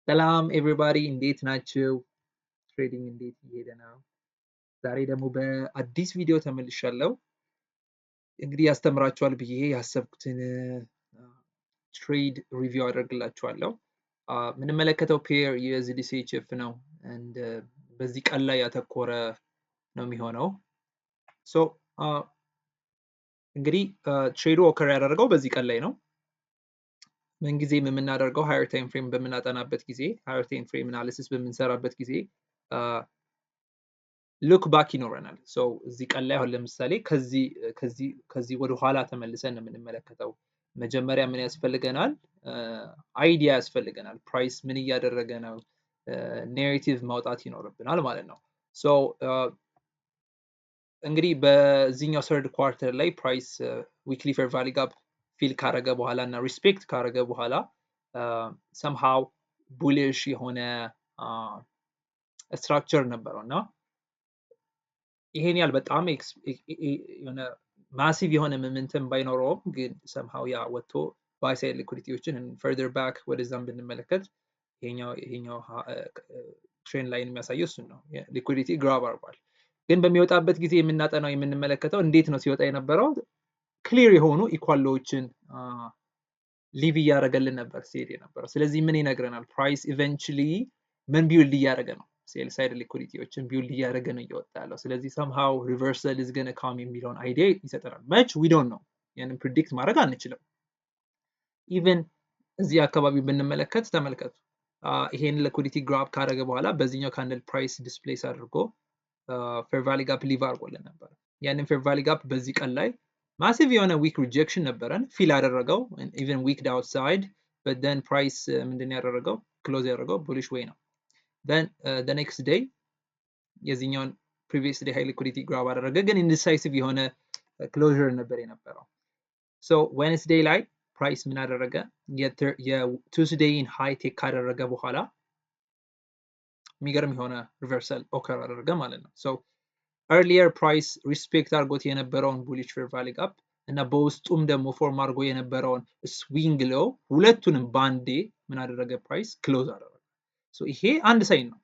ሰላም ኤቭሪባዲ እንዴት ናችሁ? ትሬዲንግ እንዴት እየሄደ ነው? ዛሬ ደግሞ በአዲስ ቪዲዮ ተመልሻለሁ። እንግዲህ ያስተምራችኋል ብዬ ያሰብኩትን ትሬድ ሪቪው አደርግላችኋለሁ። የምንመለከተው ፔር ዩኤስዲሲኤችኤፍ ነው። በዚህ ቀን ላይ ያተኮረ ነው የሚሆነው። ሶ እንግዲህ ትሬዱ ኦከር ያደረገው በዚህ ቀን ላይ ነው። ምንጊዜም የምናደርገው ሃየር ታይም ፍሬም በምናጠናበት ጊዜ ሃየር ታይም ፍሬም አናሊሲስ በምንሰራበት ጊዜ ሉክ ባክ ይኖረናል። ሶ እዚህ ቀን ላይ አሁን ለምሳሌ ከዚህ ወደ ኋላ ተመልሰን ነው የምንመለከተው። መጀመሪያ ምን ያስፈልገናል? አይዲያ ያስፈልገናል። ፕራይስ ምን እያደረገ ነው? ኔሬቲቭ ማውጣት ይኖርብናል ማለት ነው። ሶ እንግዲህ በዚህኛው ሰርድ ኳርተር ላይ ፕራይስ ዊክሊ ፌር ቫሊ ጋፕ ፊል ካረገ በኋላ እና ሪስፔክት ካረገ በኋላ ሰምሃው ቡሊሽ የሆነ ስትራክቸር ነበረው እና ይሄን ያህል በጣም የሆነ ማሲቭ የሆነ ምምንትን ባይኖረውም ግን ሰምሃው ያ ወጥቶ ባይ ሳይድ ሊኩዲቲዎችን ፈርደር ባክ ወደዛም ብንመለከት ይሄኛው ትሬንድ ላይን የሚያሳየው እሱን ነው። ሊኩዲቲ ግራብ አርጓል። ግን በሚወጣበት ጊዜ የምናጠናው የምንመለከተው እንዴት ነው ሲወጣ የነበረው ክሊር የሆኑ ኢኳሎችን ሊቭ እያደረገልን ነበር ሲሄድ የነበረው። ስለዚህ ምን ይነግረናል? ፕራይስ ኢቨንቹሊ ምን ቢውልድ እያደረገ ነው? ሴል ሳይድ ሊኩዲቲዎችን ቢውልድ እያደረገ ነው እየወጣ ያለው። ስለዚህ ሰምሃው ሪቨርሳል ኢዝ ገነ ካም የሚለውን አይዲያ ይሰጠናል። መች ዊ ዶንት ኖ፣ ያንን ፕሪዲክት ማድረግ አንችልም። ኢቨን እዚህ አካባቢ ብንመለከት ተመልከቱ። ይሄን ሊኩዲቲ ግራብ ካደረገ በኋላ በዚህኛው ካንድል ፕራይስ ዲስፕሌስ አድርጎ ፌር ቫሊ ጋፕ ሊቭ አድርጎልን ነበር። ያንን ፌር ቫሊ ጋፕ በዚህ ቀን ላይ ማሲቭ የሆነ ዊክ ሪጀክሽን ነበረን ፊል አደረገው። ኢቨን ዊክድ አውትሳይድ በት ደን ፕራይስ ምንድን ያደረገው ክሎዝ ያደረገው ቡሊሽ ዌይ ነው። then the next day የዚህኛውን previous day high liquidity grab አደረገ፣ ግን indecisive የሆነ closure ነበር የነበረው። so Wednesday ላይ ፕራይስ ምን አደረገ? የቱስዴይን ሃይ ቴክ ካደረገ በኋላ የሚገርም የሆነ ሪቨርሳል ኦከር አደረገ ማለት ነው። so earlier ፕራይስ ሪስፔክት አድርጎት የነበረውን ቡሊሽ ፌር ቫሊ ጋፕ እና በውስጡም ደግሞ ፎርም አድርጎ የነበረውን ስዊንግ ሎው ሁለቱንም ባንዴ ምን አደረገ? ፕራይስ ክሎዝ አደረገ። ይሄ አንድ ሳይን ነው።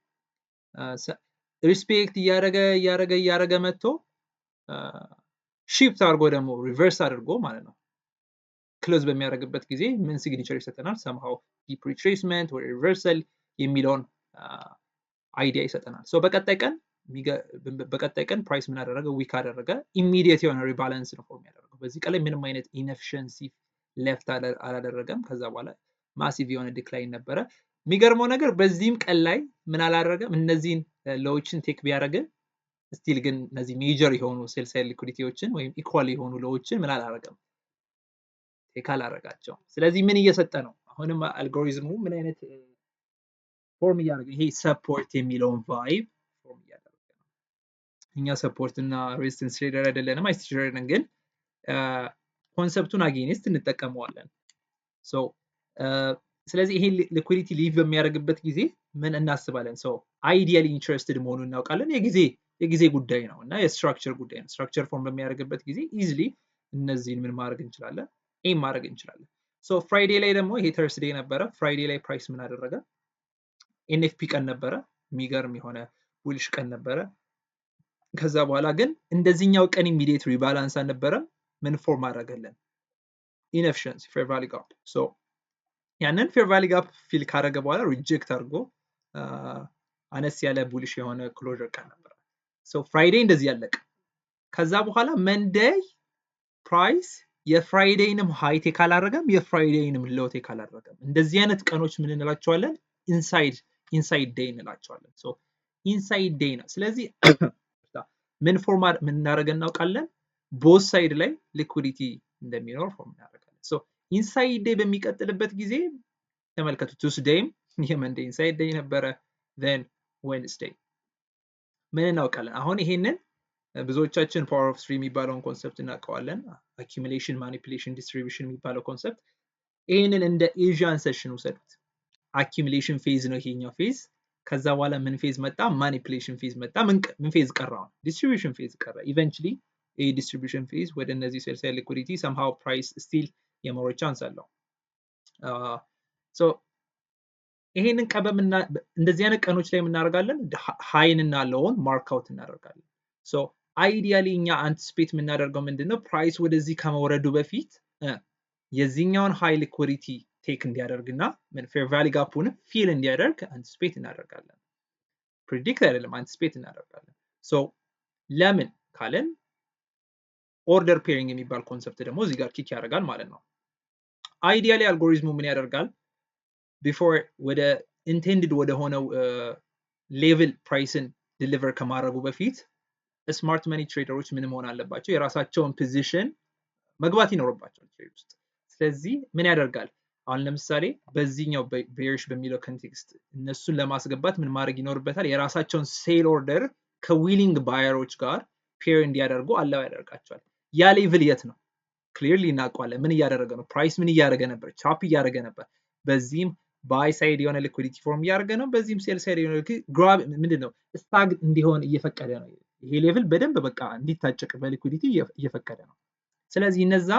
ሪስፔክት እያደረገ መጥቶ ሺፍት አድርጎ ደግሞ ሪቨርስ አድርጎ ማለት ነው ክሎዝ በሚያደርግበት ጊዜ ምን ሲግኒቸር ይሰጠናል? ሰምሃው ዲፕ ሪትሬስመንት ወይ ሪቨርሳል የሚለውን አይዲያ ይሰጠናል። በቀጣይ ቀን ፕራይስ ምን አደረገ? ዊክ አደረገ። ኢሚዲየት የሆነ ሪባላንስ ነው ፎርም ያደረገው። በዚህ ቀን ላይ ምንም አይነት ኢንኤፊሽንሲ ሌፍት አላደረገም። ከዛ በኋላ ማሲቭ የሆነ ዲክላይን ነበረ። የሚገርመው ነገር በዚህም ቀን ላይ ምን አላደረገም? እነዚህን ሎዎችን ቴክ ቢያደርግ ስቲል ግን እነዚህ ሜጀር የሆኑ ሴል ሳይድ ሊኩዲቲዎችን ወይም ኢኳል የሆኑ ሎዎችን ምን አላደረገም? ቴክ አላደረጋቸው። ስለዚህ ምን እየሰጠ ነው? አሁንም አልጎሪዝሙ ምን አይነት ፎርም እያደረገ ይሄ ሰፖርት የሚለውን ቫይብ ፎርም እያደረገ ነው። እኛ ሰፖርት እና ሬዚስተንስ ትሬደር አይደለንም፣ አይሲ ትሬደር ነን፣ ግን ኮንሰፕቱን አጌንስት እንጠቀመዋለን። ስለዚህ ይሄ ሊኩዲቲ ሊቭ በሚያደርግበት ጊዜ ምን እናስባለን? አይዲያሊ ኢንትረስትድ መሆኑን እናውቃለን። የጊዜ ጉዳይ ነው እና የስትራክቸር ጉዳይ ነው። ስትራክቸር ፎርም በሚያደርግበት ጊዜ ኢዝሊ እነዚህን ምን ማድረግ እንችላለን? ኤም ማድረግ እንችላለን። ፍራይዴ ላይ ደግሞ ይሄ ተርስዴ ነበረ። ፍራይዴ ላይ ፕራይስ ምን አደረገ? ኤንኤፍፒ ቀን ነበረ። የሚገርም የሆነ ቡሊሽ ቀን ነበረ። ከዛ በኋላ ግን እንደዚህኛው ቀን ኢሚዲየት ሪባላንስ አልነበረም። ምን ፎርም አደረገልን? ኢንኤፊሽንሲ ፌር ቫሊ ጋፕ። ያንን ፌር ቫሊ ጋፕ ፊል ካደረገ በኋላ ሪጀክት አድርጎ አነስ ያለ ቡሊሽ የሆነ ክሎዥር ቀን ነበረ። ፍራይዴ እንደዚህ ያለቀ። ከዛ በኋላ መንደይ ፕራይስ የፍራይዴይንም ሃይ ቴክ አላደረገም፣ የፍራይዴይንም ሎው ቴክ አላደረገም። እንደዚህ አይነት ቀኖች ምን እንላቸዋለን? ኢንሳይድ ዴይ እንላቸዋለን። ኢንሳይድ ዴይ ነው። ስለዚህ ምን ፎርም እናደረገ እናውቃለን? ቦት ሳይድ ላይ ሊኩዲቲ እንደሚኖር ፎርም እናደረጋለን። ኢንሳይድ ዴይ በሚቀጥልበት ጊዜ ተመልከቱ። ቱስዴይም የመንዴይ ኢንሳይድ ዴይ ነበረ። then ዌንስዴይ ምን እናውቃለን? አሁን ይሄንን ብዙዎቻችን ፓወር ኦፍ 3 የሚባለውን ኮንሰፕት እናውቀዋለን። አኪሙሌሽን፣ ማኒፑሌሽን፣ ዲስትሪቢዩሽን የሚባለው ኮንሰፕት። ይሄንን እንደ ኤዥያን ሴሽን ውሰዱት። አኪሙሌሽን ፌዝ ነው ይሄኛው ፌዝ። ከዛ በኋላ ምን ፌዝ መጣ? ማኒፑሌሽን ፌዝ መጣ። ምን ፌዝ ቀረ? ዲስትሪቢዩሽን ፌዝ ቀረ። ኢቨንቹሊ ይሄ ዲስትሪቢዩሽን ፌዝ ወደ እነዚህ ሴል ሳይድ ሊኩዲቲ somehow ፕራይስ ስቲል የመሮጥ ቻንስ አለው። ይሄንን ቀበምና እንደዚህ አይነት ቀኖች ላይ የምናደርጋለን ሃይን እና ሎውን ማርክ አውት እናደርጋለን። ሶ አይዲያሊ እኛ አንቲስፔት የምናደርገው ምንድነው ፕራይስ ወደዚህ ከመውረዱ በፊት የዚህኛውን ሃይ ሊኩዊዲቲ ቴክ እንዲያደርግና ምን ፌር ቫሊ ጋፑን ፊል እንዲያደርግ አንቲስፔት እናደርጋለን። ፕሪዲክት አይደለም አንቲስፔት እናደርጋለን። ሶ ለምን ካለን ኦርደር ፔሪንግ የሚባል ኮንሰፕት ደግሞ እዚህ ጋር ኪክ ያደርጋል ማለት ነው። አይዲያሊ አልጎሪዝሙ ምን ያደርጋል ቢፎር ወደ ኢንቴንድድ ወደ ሆነው ሌቭል ፕራይስን ዲሊቨር ከማድረጉ በፊት ስማርት መኒ ትሬደሮች ምን መሆን አለባቸው? የራሳቸውን ፖዚሽን መግባት ይኖርባቸዋል ትሬድ ውስጥ። ስለዚህ ምን ያደርጋል? አሁን ለምሳሌ በዚህኛው ቤሪሽ በሚለው ኮንቴክስት እነሱን ለማስገባት ምን ማድረግ ይኖርበታል? የራሳቸውን ሴል ኦርደር ከዊሊንግ ባየሮች ጋር ፔር እንዲያደርጉ አላው ያደርጋቸዋል። ያ ሌቭል የት ነው? ክሊርሊ እናውቀዋለን። ምን እያደረገ ነው? ፕራይስ ምን እያደረገ ነበር? ቻፕ እያደረገ ነበር። በዚህም ባይ ሳይድ የሆነ ሊኩዊዲቲ ፎርም እያደረገ ነው። በዚህም ሴል ሳይድ የሆነ ግራብ ምንድነው ስታግ እንዲሆን እየፈቀደ ነው። ይሄ ሌቭል በደንብ በቃ እንዲታጨቅ በሊኩዊዲቲ እየፈቀደ ነው። ስለዚህ እነዛ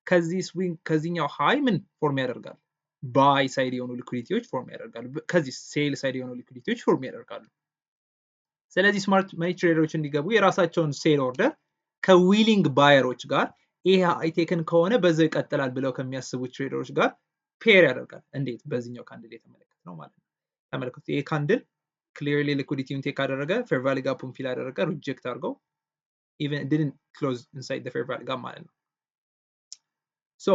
ከዚህ ስዊንግ ከዚህኛው ሃይ ምን ፎርም ያደርጋሉ? ባይ ሳይድ የሆኑ ሊኩዊዲቲዎች ፎርም ያደርጋሉ። ከዚህ ሴል ሳይድ የሆኑ ሊኩዊዲቲዎች ፎርም ያደርጋሉ። ስለዚህ ስማርት መኒ ትሬደሮች እንዲገቡ የራሳቸውን ሴል ኦርደር ከዊሊንግ ባየሮች ጋር ይሄ አይቴክን ከሆነ በዛው ይቀጥላል ብለው ከሚያስቡ ትሬደሮች ጋር ፔር ያደርጋል። እንዴት? በዚህኛው ካንድል የተመለከት ነው ማለት ነው። ተመልከቱ። ይሄ ካንድል ክሊርሊ ሊኩዊዲቲውን ቴክ አደረገ፣ ፌር ቫሊ ጋፑን ፊል አደረገ፣ ሪጀክት አድርገው even didn't close inside the fair value gap ማለት ነው። ሶ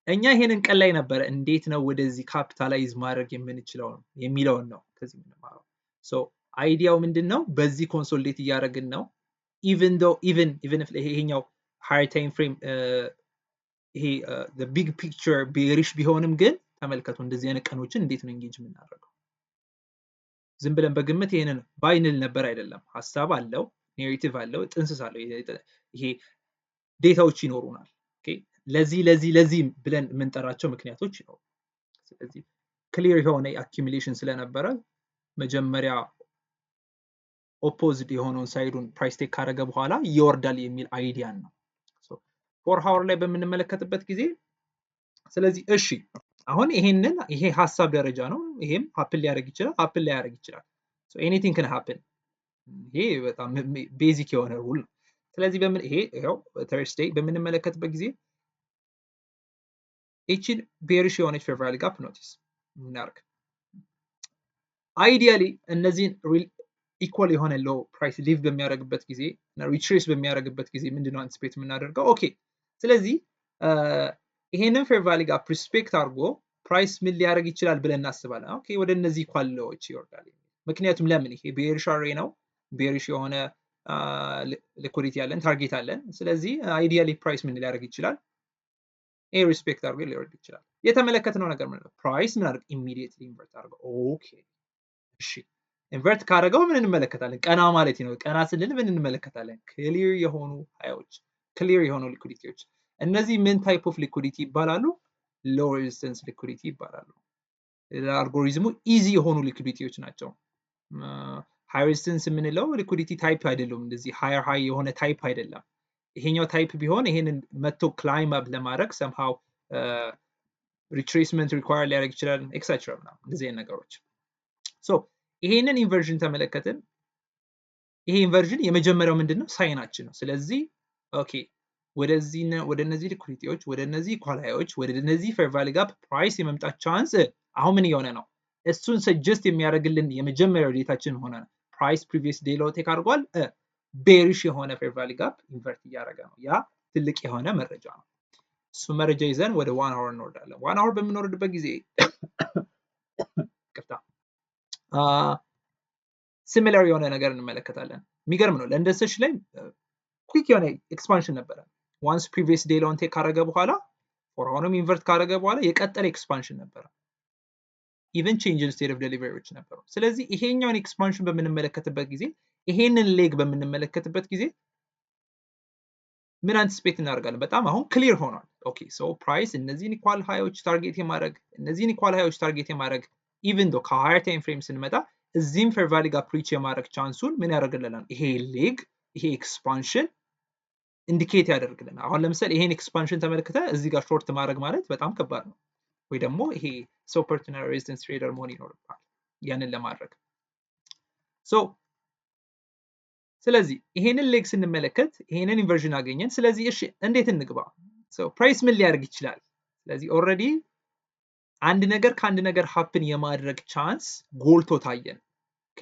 እኛ ይሄንን ቀን ላይ ነበረ እንዴት ነው ወደዚህ ካፒታላይዝ ማድረግ የምንችለው የሚለውን ነው ከዚህ የምንማረው። ሶ አይዲያው ምንድነው? በዚህ ኮንሶሊዴት እያደረግን ነው even if ይሄኛው higher time frame ይሄ the big picture bearish ቢሆንም ግን ተመልከቱ እንደዚህ አይነት ቀኖችን እንዴት ነው engage የምናደርገው? ዝም ብለን በግምት ይሄንን ባይንል ነበር አይደለም። ሐሳብ አለው፣ ኔሬቲቭ አለው፣ ጥንስስ አለው። ይሄ ዴታዎች ይኖሩናል። ኦኬ ለዚህ ብለን የምንጠራቸው ምክንያቶች ይኖሩ። ስለዚህ ክሊር የሆነ አኪሙሌሽን ስለነበረ መጀመሪያ ኦፖዚት የሆነውን ሳይዱን ፕራይስ ቴክ ካደረገ በኋላ ይወርዳል የሚል አይዲያን ነው። ፎር ሃወር ላይ በምንመለከትበት ጊዜ ስለዚህ እሺ አሁን ይሄ ሀሳብ ደረጃ ነው። ይሄም ሀፕን ሊያደርግ ይችላል፣ ሀፕን ሊያደርግ ይችላል። ሶ ኤኒቲንግ ካን ሀፕን። ይሄ በጣም ቤዚክ የሆነ ሩል ነው። ስለዚህ ይሄው ተርስዴይ በምንመለከትበት ጊዜ እቺን ቤሪሽ የሆነች ፌር ቫሊ ጋፕ ኖቲስ እናርግ። አይዲያሊ እነዚህን ኢኳል የሆነ ሎ ፕራይስ ሊቭ በሚያደርግበት ጊዜ እና ሪትሬስ በሚያደርግበት ጊዜ ምንድነው አንቲስፔት የምናደርገው? ኦኬ ስለዚህ ይሄንን ፌር ቫሊ ጋፕ ሪስፔክት አድርጎ ፕራይስ ምን ሊያደርግ ይችላል ብለን እናስባለን። ኦኬ ወደ እነዚህ ኢኳል ሎዎች ይወርዳል። ምክንያቱም ለምን ይሄ ቤሪሽ አሬ ነው፣ ቤሪሽ የሆነ ሊኩዊዲቲ አለን፣ ታርጌት አለን። ስለዚህ አይዲያሊ ፕራይስ ምን ሊያደርግ ይችላል? ይሄ ሪስፔክት አድርጎ ሊወርድ ይችላል። የተመለከትነው ነገር ምንድን ነው? ፕራይስ ምን አድርግ ኢሚዲየትሊ ኢንቨርት አድርገው። ኦኬ እሺ ኢንቨርት ካደረገው ምን እንመለከታለን? ቀና ማለት ነው። ቀና ስንል ምን እንመለከታለን? ክሊር የሆኑ ሃዮች፣ ክሊር የሆኑ ሊኩዊዲቲዎች። እነዚህ ምን ታይፕ ኦፍ ሊኩዊዲቲ ይባላሉ? ሎ ሬዚስተንስ ሊኩዊዲቲ ይባላሉ። ለአልጎሪዝሙ ኢዚ የሆኑ ሊኩዊዲቲዎች ናቸው። ሃይ ሬዚስተንስ የምንለው ሊኩዊዲቲ ታይፕ አይደለም። እንደዚህ ሃየር ሃይ የሆነ ታይፕ አይደለም። ይሄኛው ታይፕ ቢሆን ይሄንን መቶ ክላይም አፕ ለማድረግ somehow ሪትሬስመንት ሪኳየር ሊያደርግ ይችላል ኤክሴትራ ምናምን እንደዚህ አይነት ነገሮች። ሶ ይሄንን ኢንቨርዥን ተመለከትን። ይሄ ኢንቨርዥን የመጀመሪያው ምንድነው? ሳይናችን ነው። ስለዚህ ኦኬ ወደ እነዚህ ሊኩዊዲቲዎች፣ ወደ እነዚህ ኢኳላዮች፣ ወደ እነዚህ ፌር ቫሊ ጋፕ ፕራይስ የመምጣት ቻንስ አሁን ምን እየሆነ ነው? እሱን ሰጀስት የሚያደርግልን የመጀመሪያው ዴታችን ሆነ ነው። ፕራይስ ፕሪቪየስ ዴይ ሎው ቴክ አድርጓል። ቤሪሽ የሆነ ፌር ቫሊ ጋፕ ኢንቨርት እያደረገ ነው። ያ ትልቅ የሆነ መረጃ ነው። እሱ መረጃ ይዘን ወደ 1 አወር እንወርዳለን። 1 አወር በምንወርድበት ጊዜ ሲሚላር የሆነ ነገር እንመለከታለን። የሚገርም ነው። ለእንደሰች ላይ ኩዊክ የሆነ ኤክስፓንሽን ነበረ። ዋንስ ፕሪቪየስ ዴይ ሎውን ቴክ ካደረገ በኋላ ፎር አሁንም ኢንቨርት ካደረገ በኋላ የቀጠለ ኤክስፓንሽን ነበረ። ኢቨን ቼንጅ ኢን ስቴት ኦፍ ዴሊቨሪዎች ነበሩ። ስለዚህ ይሄኛውን ኤክስፓንሽን በምንመለከትበት ጊዜ ይሄንን ሌግ በምንመለከትበት ጊዜ ምን አንቲስፔት እናደርጋለን? በጣም አሁን ክሊር ሆኗል። ኦኬ ሶ ፕራይስ እነዚህን ኢኳል ሃዮች ታርጌት የማድረግ ኢቭን ዶ ከሃየር ታይም ፍሬም ስንመጣ እዚህም ፌር ቫሊ ጋፕ ሪች የማድረግ ቻንሱን ምን ያደርግልናል? ይሄ ሌግ ይሄ ኤክስፓንሽን ኢንዲኬት ያደርግልናል። አሁን ለምሳሌ ይሄን ኤክስፓንሽን ተመልክተ እዚህ ጋር ሾርት ማድረግ ማለት በጣም ከባድ ነው። ወይ ደግሞ ይሄ ሶ ኦፖርቹኒቲ ሬዚስተንስ ትሬደር መሆን ይኖርብሃል ያንን ለማድረግ። ስለዚህ ይሄንን ሌግ ስንመለከት ይሄንን ኢንቨርዥን አገኘን። ስለዚህ እሺ እንዴት እንግባ? ፕራይስ ምን ሊያደርግ ይችላል? ስለዚህ ኦልሬዲ አንድ ነገር ከአንድ ነገር ሀፕን የማድረግ ቻንስ ጎልቶ ታየን። ኦኬ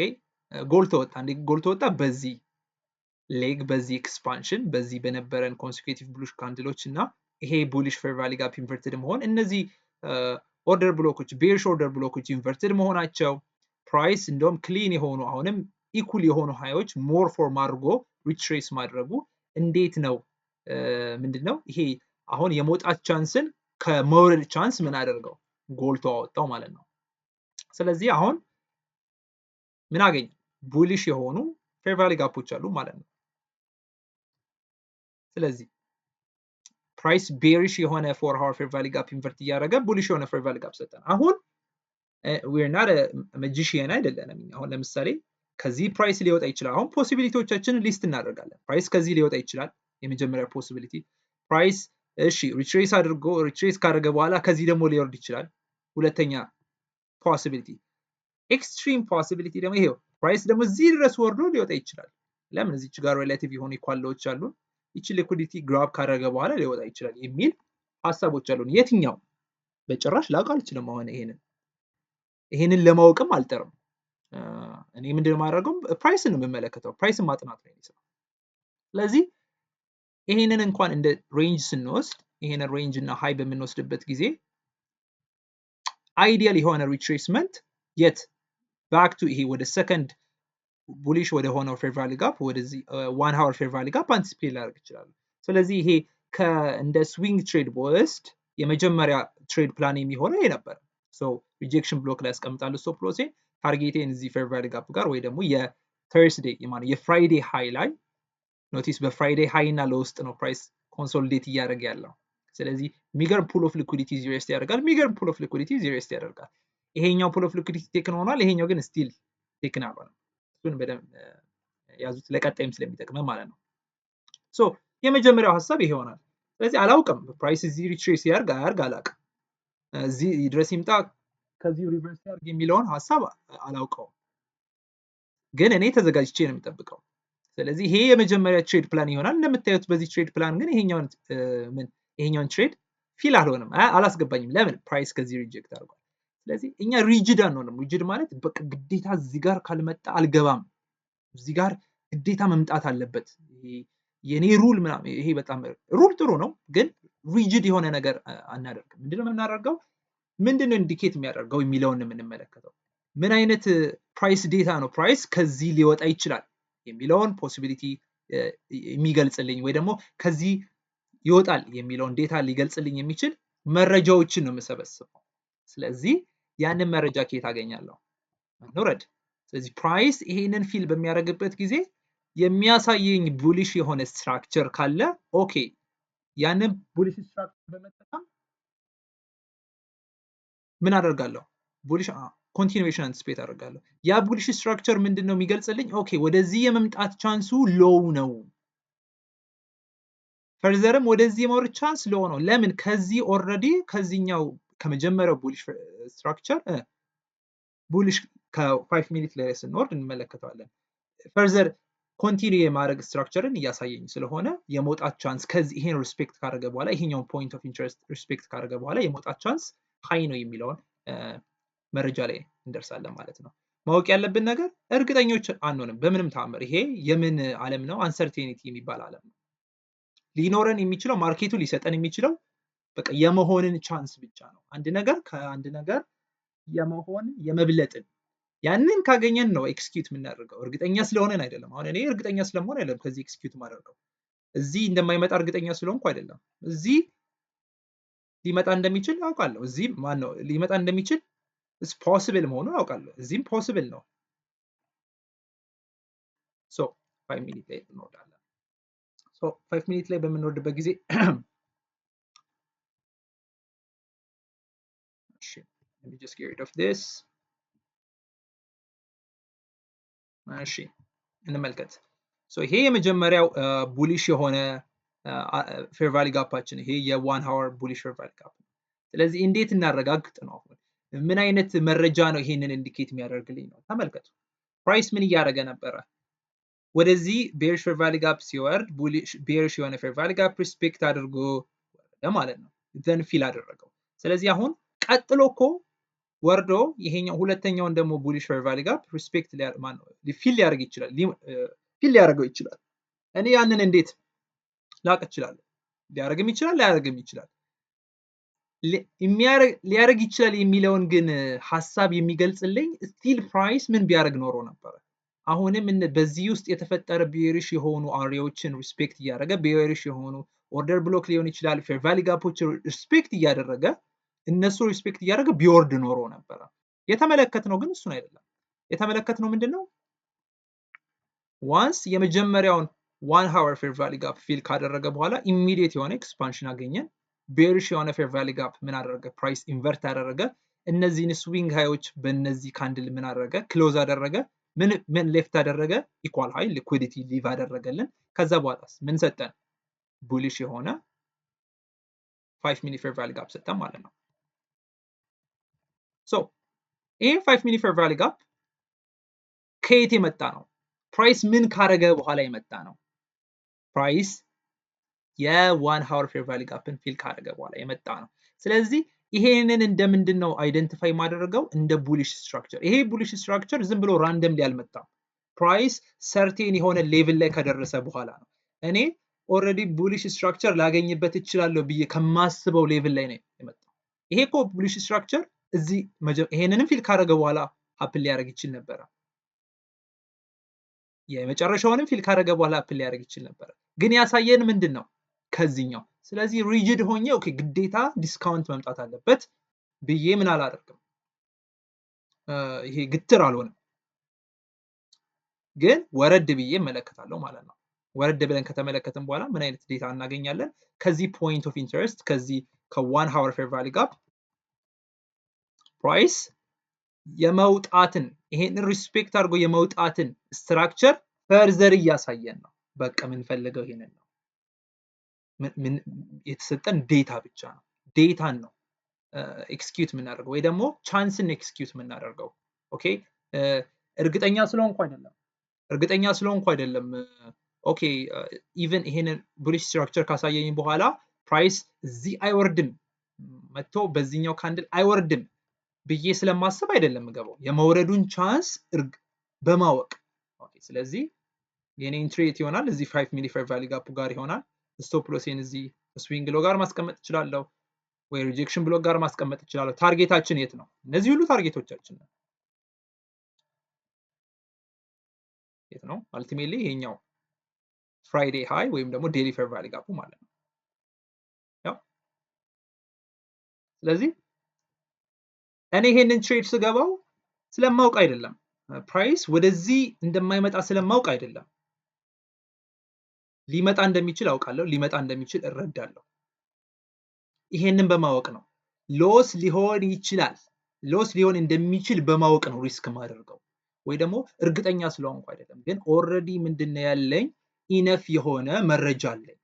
ጎልቶ ወጣ። እንዴ ጎልቶ ወጣ? በዚህ ሌግ በዚህ ኤክስፓንሽን በዚህ በነበረን ኮንሴኪዩቲቭ ቡሊሽ ካንድሎች እና ይሄ ቡሊሽ ፌር ቫሊ ጋፕ ኢንቨርትድ መሆን እነዚህ ኦርደር ብሎኮች ቤሪሽ ኦርደር ብሎኮች ኢንቨርትድ መሆናቸው ፕራይስ እንደውም ክሊን የሆኑ አሁንም ኢኩል የሆኑ ሃዮች ሞር ፎርም አድርጎ ሪትሬስ ማድረጉ እንዴት ነው ምንድነው ይሄ አሁን የመውጣት ቻንስን ከመውረድ ቻንስ ምን አደርገው ጎልቶ አወጣው ማለት ነው። ስለዚህ አሁን ምን አገኘ? ቡሊሽ የሆኑ ፌር ቫሊ ጋፖች አሉ ማለት ነው። ስለዚህ ፕራይስ ቤሪሽ የሆነ 4 ሃወር ፌር ቫሊ ጋፕ ኢንቨርት እያደረገ ቡሊሽ የሆነ ፌር ቫሊ ጋፕ ሰጠን። አሁን we're not a magician አይደለንም። አሁን ለምሳሌ ከዚህ ፕራይስ ሊወጣ ይችላል። አሁን ፖሲቢሊቲዎቻችንን ሊስት እናደርጋለን። ፕራይስ ከዚህ ሊወጣ ይችላል። የመጀመሪያ ፖሲቢሊቲ ፕራይስ እሺ ሪትሬስ አድርጎ ሪትሬስ ካደረገ በኋላ ከዚህ ደግሞ ሊወርድ ይችላል። ሁለተኛ ፖሲቢሊቲ ኤክስትሪም ፖሲቢሊቲ ደግሞ ይሄው ፕራይስ ደግሞ እዚህ ድረስ ወርዶ ሊወጣ ይችላል። ለምን እዚች ጋር ሪሌቲቭ የሆኑ ኢኳሎች አሉ። ይቺ ሊኩዲቲ ግራብ ካደረገ በኋላ ሊወጣ ይችላል የሚል ሀሳቦች አሉን። የትኛው በጭራሽ ላውቅ አልችልም። አሁን ይሄንን ለማወቅም አልጠርም። እኔ ምንድነው የማደርገው? ፕራይስን ነው የምመለከተው። ፕራይስን ማጥናት ነው የሚሰራው። ስለዚህ ይሄንን እንኳን እንደ ሬንጅ ስንወስድ ይሄንን ሬንጅ እና ሃይ በምንወስድበት ጊዜ አይዲያል የሆነ ሪትሬስመንት የት ባክ ቱ ይሄ ወደ ሰከንድ ቡሊሽ ወደ ሆነው ፌር ቫሊ ጋፕ ወደዚህ 1 ሃወር ፌር ቫሊ ጋፕ አንቲሲፔት ላደርግ ይችላል። ስለዚህ ይሄ እንደ ስዊንግ ትሬድ በወስድ የመጀመሪያ ትሬድ ፕላን የሚሆነው ይሄ ነበር። ሪጀክሽን ብሎክ ላይ ያስቀምጣለሁ ስቶፕ ሎሴ ታርጌቴን እዚህ ፌር ቫሊ ጋፕ ጋር ወይ ደግሞ የተርስዴይ የፍራይዴ ሃይ ላይ ኖቲስ በፍራይዴ ሃይ እና ለውስጥ ነው ፕራይስ ኮንሶሊዴት እያደረገ ያለው። ስለዚህ ሚገርም ፑል ኦፍ ሊኩዲቲ ዚሬስት ያደርጋል። ሚገርም ፑል ኦፍ ሊኩዲቲ ዚሬስት ያደርጋል። ይሄኛው ፑል ኦፍ ሊኩዲቲ ቴክን ሆኗል። ይሄኛው ግን ስቲል ቴክን አልሆነም። እሱን በደንብ ያዙት ለቀጣይም ስለሚጠቅመን ማለት ነው። የመጀመሪያው ሀሳብ ይሄ ይሆናል። ስለዚህ አላውቅም ፕራይስ እዚህ ሪትሬስ ያርግ አላውቅም። እዚህ ድረስ ይምጣ ከዚህ ሪቨርስ ያርግ የሚለውን ሀሳብ አላውቀውም። ግን እኔ ተዘጋጅቼ ነው የምጠብቀው። ስለዚህ ይሄ የመጀመሪያ ትሬድ ፕላን ይሆናል። እንደምታዩት በዚህ ትሬድ ፕላን ግን ይሄኛውን ትሬድ ፊል አልሆነም፣ አላስገባኝም። ለምን? ፕራይስ ከዚህ ሪጀክት አድርጓል። ስለዚህ እኛ ሪጅድ አንሆንም። ሪጅድ ማለት በቃ ግዴታ እዚህ ጋር ካልመጣ አልገባም፣ እዚህ ጋር ግዴታ መምጣት አለበት፣ የኔ ሩል ምናምን። ይሄ በጣም ሩል ጥሩ ነው፣ ግን ሪጅድ የሆነ ነገር አናደርግም። ምንድነው የምናደርገው? ምንድነው ኢንዲኬት የሚያደርገው የሚለውን የምንመለከተው። ምን አይነት ፕራይስ ዴታ ነው ፕራይስ ከዚህ ሊወጣ ይችላል የሚለውን ፖሲቢሊቲ የሚገልጽልኝ ወይ ደግሞ ከዚህ ይወጣል የሚለውን ዴታ ሊገልጽልኝ የሚችል መረጃዎችን ነው የምሰበስበው። ስለዚህ ያንን መረጃ ከየት አገኛለሁ? እንውረድ። ስለዚህ ፕራይስ ይሄንን ፊል በሚያደርግበት ጊዜ የሚያሳየኝ ቡሊሽ የሆነ ስትራክቸር ካለ ኦኬ፣ ያንን ቡሊሽ ስትራክቸር በመጠቀም ምን አደርጋለሁ? ቡሊሽ ኮንቲኒዌሽን አንቲሲፔት አደርጋለሁ። ያ ቡሊሽ ስትራክቸር ምንድነው የሚገልጽልኝ? ኦኬ ወደዚህ የመምጣት ቻንሱ ሎው ነው፣ ፈርዘርም ወደዚህ የመውረድ ቻንስ ሎው ነው። ለምን? ከዚህ ኦልሬዲ ከዚህኛው ከመጀመሪያው ቡሊሽ ስትራክቸር ቡሊሽ ከ5 ሚኒት ላይ ስንወርድ እንመለከተዋለን። ፈርዘር ኮንቲኒው የማድረግ ስትራክቸርን እያሳየኝ ስለሆነ የመውጣት ቻንስ ከዚህ ይሄን ሪስፔክት ካደረገ በኋላ ይሄኛውን ፖይንት ኦፍ ኢንትረስት ሪስፔክት ካደረገ በኋላ የመውጣት ቻንስ ሃይ ነው የሚለውን መረጃ ላይ እንደርሳለን ማለት ነው። ማወቅ ያለብን ነገር እርግጠኞች አንሆንም በምንም ተአምር። ይሄ የምን ዓለም ነው? አንሰርቴኒቲ የሚባል ዓለም ነው። ሊኖረን የሚችለው ማርኬቱ ሊሰጠን የሚችለው በቃ የመሆንን ቻንስ ብቻ ነው። አንድ ነገር ከአንድ ነገር የመሆን የመብለጥን ያንን ካገኘን ነው ኤክስኪዩት የምናደርገው። እርግጠኛ ስለሆነን አይደለም። አሁን እኔ እርግጠኛ ስለመሆን አይደለም ከዚህ ኤክስኪዩት ማደርገው። እዚህ እንደማይመጣ እርግጠኛ ስለሆንኩ አይደለም። እዚህ ሊመጣ እንደሚችል አውቃለሁ። እዚህ ማን ነው ሊመጣ እንደሚችል ፖሲብል መሆኑን አውቃለሁ። እዚህም ፖሲብል ነው። 5 ሚኒት ላይ እንወርዳለን። 5 ሚኒት ላይ በምንወርድበት ጊዜ let me just get rid of this። እሺ እንመልከት። ይሄ የመጀመሪያው ቡሊሽ የሆነ ፌር ቫሊ ጋፓችን ይሄ የ1 ሃወር ቡሊሽ ፌር ቫሊ ጋፕ። ስለዚህ እንዴት እናረጋግጥ ነው? አሁን ምን አይነት መረጃ ነው ይሄንን ኢንዲኬት የሚያደርግልኝ ነው? ተመልከቱ። ፕራይስ ምን እያደረገ ነበረ? ወደዚህ ቤሪሽ ፌር ቫሊ ጋፕ ሲወርድ ቤሪሽ የሆነ ፌር ቫሊ ጋፕ ሪስፔክት አድርጎ ማለት ነው። ዘን ፊል አደረገው። ስለዚህ አሁን ቀጥሎ እኮ ወርዶ ይሄኛው ሁለተኛውን ደግሞ ቡሊሽ ፌር ቫሊ ጋፕ ሪስፔክት ፊል ሊያደርግ ይችላል፣ ፊል ሊያደርገው ይችላል። እኔ ያንን እንዴት ላቅ እችላለሁ? ሊያደርግም ይችላል፣ ላያደርግም ይችላል። ሊያደርግ ይችላል የሚለውን ግን ሀሳብ የሚገልጽልኝ ስቲል ፕራይስ ምን ቢያደርግ ኖሮ ነበረ? አሁንም በዚህ ውስጥ የተፈጠረ ቤሪሽ የሆኑ አሪያዎችን ሪስፔክት እያደረገ ቤሪሽ የሆኑ ኦርደር ብሎክ ሊሆን ይችላል ፌር ቫሊ ጋፖች ሪስፔክት እያደረገ እነሱ ሪስፔክት እያደረገ ቢወርድ ኖሮ ነበረ። የተመለከትነው ግን እሱን አይደለም። የተመለከትነው ምንድነው? ዋንስ የመጀመሪያውን 1 ሃወር ፌር ቫሊ ጋፕ ፊል ካደረገ በኋላ ኢሚዲየት የሆነ ኤክስፓንሽን አገኘን። ቤሪሽ የሆነ ፌር ቫሊ ጋፕ ምን አደረገ? ፕራይስ ኢንቨርት አደረገ። እነዚህን ስዊንግ ሃዮች በእነዚህ ካንድል ምን አደረገ? ክሎዝ አደረገ። ምን ሌፍት አደረገ? ኢኳል ሃይ ሊኩዊዲቲ ሊቭ አደረገልን። ከዛ በኋላስ ምን ሰጠን? ቡሊሽ የሆነ 5 ሚኒ ፌር ቫሊ ጋፕ ሰጠን ማለት ነው። ሶ ይሄ 5 ሚኒ ፌር ቫሊ ጋፕ ከየት የመጣ ነው? ፕራይስ ምን ካረገ በኋላ የመጣ ነው? ፕራይስ የ1 ሃወር ፌር ቫሊ ጋፕን ፊል ካረገ በኋላ የመጣ ነው። ስለዚህ ይሄንን እንደምንድን ነው አይደንቲፋይ ማደረገው? እንደ ቡሊሽ ስትራክቸር። ይሄ ቡሊሽ ስትራክቸር ዝም ብሎ ራንደምሊ አልመጣም። ፕራይስ ሰርቴን የሆነ ሌቭል ላይ ከደረሰ በኋላ ነው። እኔ ኦልሬዲ ቡሊሽ ስትራክቸር ላገኝበት እችላለሁ ብዬ ከማስበው ሌቭል ላይ ነው የመጣው። ይሄ እኮ ቡሊሽ ስትራክቸር እዚህ ይሄንንም ፊል ካረገ በኋላ ሀፕን ሊያደርግ ይችል ነበረ። የመጨረሻውንም ፊል ካረገ በኋላ ሀፕን ሊያደርግ ይችል ነበረ። ግን ያሳየን ምንድን ነው? ከዚህኛው። ስለዚህ ሪጂድ ሆኜ ኦኬ ግዴታ ዲስካውንት መምጣት አለበት ብዬ ምን አላደርግም፣ ይሄ ግትር አልሆንም፣ ግን ወረድ ብዬ እመለከታለሁ ማለት ነው። ወረድ ብለን ከተመለከትን በኋላ ምን አይነት ዴታ እናገኛለን? ከዚህ ፖይንት ኦፍ ኢንተረስት ከዚህ ከ1 ሃወር ፌር ቫሊ ጋፕ ፕራይስ የመውጣትን ይሄንን ሪስፔክት አድርጎ የመውጣትን ስትራክቸር ፈርዘር እያሳየን ነው። በቃ የምንፈልገው ይሄንን ነው። የተሰጠን ዴታ ብቻ ነው። ዴታን ነው ኤክስኪዩት የምናደርገው ወይ ደግሞ ቻንስን ኤክስኪዩት የምናደርገው። ኦኬ እርግጠኛ ስለሆንኩ አይደለም። ኦኬ ኢቨን ይሄንን ቡሊሽ ስትራክቸር ካሳየኝ በኋላ ፕራይስ እዚህ አይወርድም መጥቶ በዚህኛው ካንድል አይወርድም ብዬ ስለማስብ አይደለም የምገባው፣ የመውረዱን ቻንስ በማወቅ። ኦኬ ስለዚህ የኔ ኢንትሬት ይሆናል እዚህ 5 ሚሊ ፌር ቫሊ ጋፕ ጋር ይሆናል። ስቶፕ ሎሴን እዚህ ስዊንግ ሎ ጋር ማስቀመጥ እችላለሁ ወይ ሪጀክሽን ብሎክ ጋር ማስቀመጥ እችላለሁ። ታርጌታችን የት ነው? እነዚህ ሁሉ ታርጌቶቻችን ነው። የት ነው? አልቲሜትሊ ይሄኛው ፍራይዴ ሃይ ወይም ደግሞ ዴሊ ፌር ቫሊ ጋፑ ማለት ነው። ያው ስለዚህ እኔ ይሄንን ትሬድ ስገባው ስለማውቅ አይደለም፣ ፕራይስ ወደዚህ እንደማይመጣ ስለማውቅ አይደለም። ሊመጣ እንደሚችል አውቃለሁ፣ ሊመጣ እንደሚችል እረዳለሁ። ይሄንን በማወቅ ነው። ሎስ ሊሆን ይችላል፣ ሎስ ሊሆን እንደሚችል በማወቅ ነው ሪስክ ማደርገው፣ ወይ ደግሞ እርግጠኛ ስለሆንኩ አይደለም። ግን ኦልሬዲ ምንድነው ያለኝ? ኢነፍ የሆነ መረጃ አለኝ።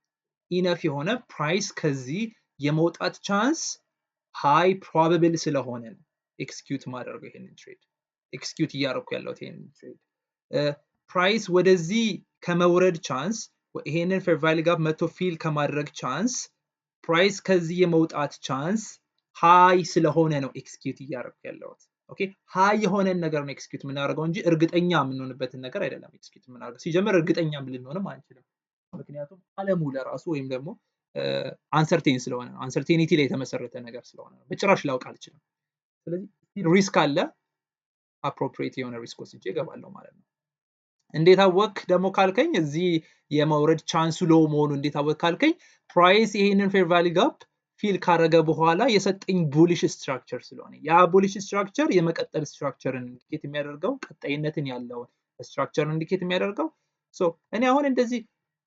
ኢነፍ የሆነ ፕራይስ ከዚህ የመውጣት ቻንስ ሃይ ፕሮባብል ስለሆነ ነው ኤክስኪዩት ማደርገው ይሄንን ትሬድ። ኤክስኪዩት እያደረኩ ያለሁት ይሄንን ትሬድ ፕራይስ ወደዚህ ከመውረድ ቻንስ፣ ይሄንን ፌር ቫሊ ጋፕ መቶ ፊል ከማድረግ ቻንስ፣ ፕራይስ ከዚህ የመውጣት ቻንስ ሃይ ስለሆነ ነው ኤክስኪዩት እያደረኩ ያለሁት። ኦኬ ሃይ የሆነን ነገር ነው ኤክስኪዩት የምናደርገው እንጂ እርግጠኛ የምንሆንበትን ነገር አይደለም ኤክስኪዩት የምናደርገው። ሲጀምር እርግጠኛ ልንሆንም አንችልም፣ ምክንያቱም አለሙ ለራሱ ወይም ደግሞ አንሰርቴን ስለሆነ ነው። አንሰርቴኒቲ ላይ የተመሰረተ ነገር ስለሆነ ነው። በጭራሽ ላውቅ አልችልም። ስለዚህ ሪስክ አለ፣ አፕሮፕሪየት የሆነ ሪስክ ወስጄ እገባለሁ ማለት ነው። እንዴት አወቅ ደግሞ ካልከኝ፣ እዚህ የመውረድ ቻንሱ ሎ መሆኑ እንዴት አወቅ ካልከኝ፣ ፕራይስ ይሄንን ፌር ቫሊ ጋፕ ፊል ካረገ በኋላ የሰጠኝ ቡሊሽ ስትራክቸር ስለሆነ፣ ያ ቡሊሽ ስትራክቸር የመቀጠል ስትራክቸርን ኢንዲኬት የሚያደርገው ቀጣይነትን ያለውን ስትራክቸርን ኢንዲኬት የሚያደርገው ሶ እኔ አሁን እንደዚህ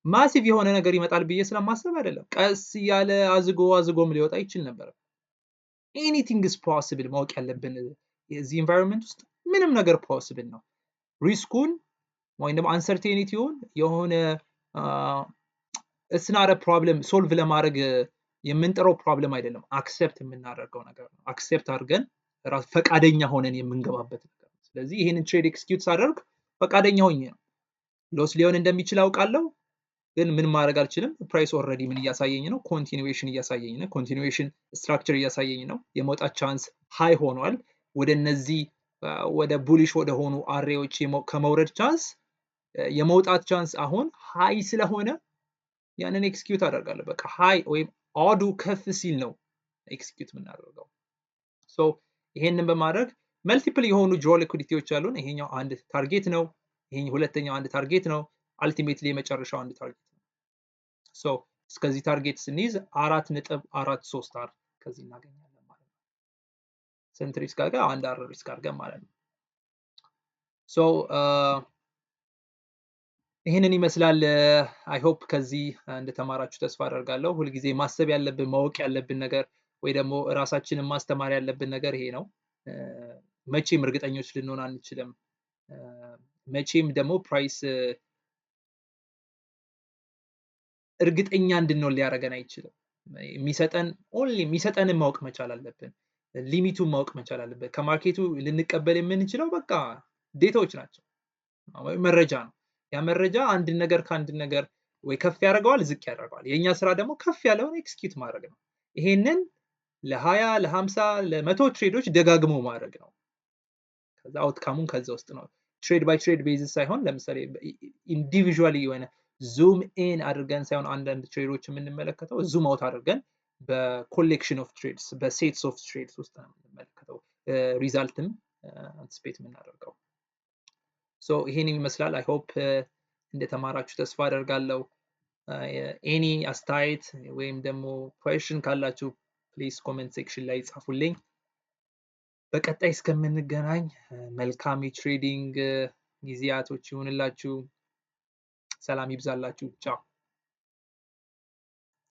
ማሲቭ የሆነ ነገር ይመጣል ብዬ ስለማሰብ አይደለም። ቀስ ያለ አዝጎም ሊወጣ ይችል ነበር። ኤኒቲንግ ኢዝ ፖሲብል። ማወቅ ያለብን የዚህ ኢንቫይሮንመንት ውስጥ ምንም ነገር ፖሲብል ነው። ሪስኩን ወይም ደግሞ አንሰርቴኒቲውን የሆነ እስናረ ፕሮብለም ሶልቭ ለማድረግ የምንጠራው ፕሮብለም አይደለም፣ አክሴፕት የምናደርገው ነገር ነው። አክሴፕት አድርገን ራስ ፈቃደኛ ሆነን የምንገባበት ነገር። ስለዚህ ይሄንን ትሬድ ኤክስኪዩት ሳደርግ ፈቃደኛ ሆኜ ነው። ሎስ ሊሆን እንደሚችል አውቃለሁ፣ ግን ምን ማድረግ አልችልም። ፕራይስ ኦልሬዲ ምን እያሳየኝ ነው? ኮንቲኒዌሽን እያሳየኝ ነው። ኮንቲኒዌሽን ስትራክቸር እያሳየኝ ነው። የመውጣት ቻንስ ሃይ ሆኗል። ወደ እነዚህ ወደ ቡሊሽ ወደ ሆኑ አሬዎች ከመውረድ ቻንስ የመውጣት ቻንስ አሁን ሃይ ስለሆነ ያንን ኤክስኪዩት አደርጋለሁ። በቃ ሃይ ወይም ኦዱ ከፍ ሲል ነው ኤክስኪዩት የምናደርገው። ሶ ይሄንን በማድረግ መልቲፕል የሆኑ ድሮ ሊኩዊዲቲዎች አሉን። ይሄኛው አንድ ታርጌት ነው። ይሄኛው ሁለተኛው አንድ ታርጌት ነው። አልቲሜትሊ የመጨረሻው አንድ ታርጌት ነው። ሶ እስከዚህ ታርጌት ስንይዝ 4.43 ከዚህ እናገኛለን ማለት ነው። ስንት ሪስክ አድርገን? አንድ አር ሪስክ አድርገን ማለት ነው። ሶ ይሄንን ይመስላል። አይ ሆፕ ከዚህ እንደተማራችሁ ተስፋ አደርጋለሁ። ሁልጊዜ ማሰብ ያለብን ማወቅ ያለብን ነገር ወይ ደግሞ ራሳችንን ማስተማር ያለብን ነገር ይሄ ነው። መቼም እርግጠኞች ልንሆን አንችልም። መቼም ደግሞ ፕራይስ እርግጠኛ እንድንሆን ሊያደርገን አይችልም። የሚሰጠንን ማወቅ መቻል አለብን። ሊሚቱን ማወቅ መቻል አለብን። ከማርኬቱ ልንቀበል የምንችለው በቃ ዴታዎች ናቸው፣ መረጃ ነው። ያ መረጃ አንድ ነገር ከአንድ ነገር ወይ ከፍ ያደርገዋል፣ ዝቅ ያደርገዋል። የኛ ስራ ደግሞ ከፍ ያለውን ኤክስኪዩት ማድረግ ነው። ይሄንን ለ20 ለ50 ለ100 ትሬዶች ደጋግሞ ማድረግ ነው። ከዛ አውትካሙን ከዛ ውስጥ ነው። ትሬድ ባይ ትሬድ ቤዚስ ሳይሆን ለምሳሌ ኢንዲቪዥዋሊ የሆነ ዙም ኢን አድርገን ሳይሆን አንዳንድ ትሬዶች የምንመለከተው ዙም አውት አድርገን በኮሌክሽን ኦፍ ትሬድስ በሴትስ ኦፍ ትሬድስ ውስጥ ነው የምንመለከተው ሪዛልትም አንቲሲፔት የምናደርገው። ሶ ይሄን ይመስላል። አይ ሆፕ እንደተማራችሁ ተስፋ አደርጋለሁ። ኤኒ አስተያየት ወይም ደግሞ ኩዌስችን ካላችሁ ፕሊዝ ኮሜንት ሴክሽን ላይ ጻፉልኝ። በቀጣይ እስከምንገናኝ መልካም የትሬዲንግ ጊዜያቶች ይሁንላችሁ። ሰላም ይብዛላችሁ። ቻው።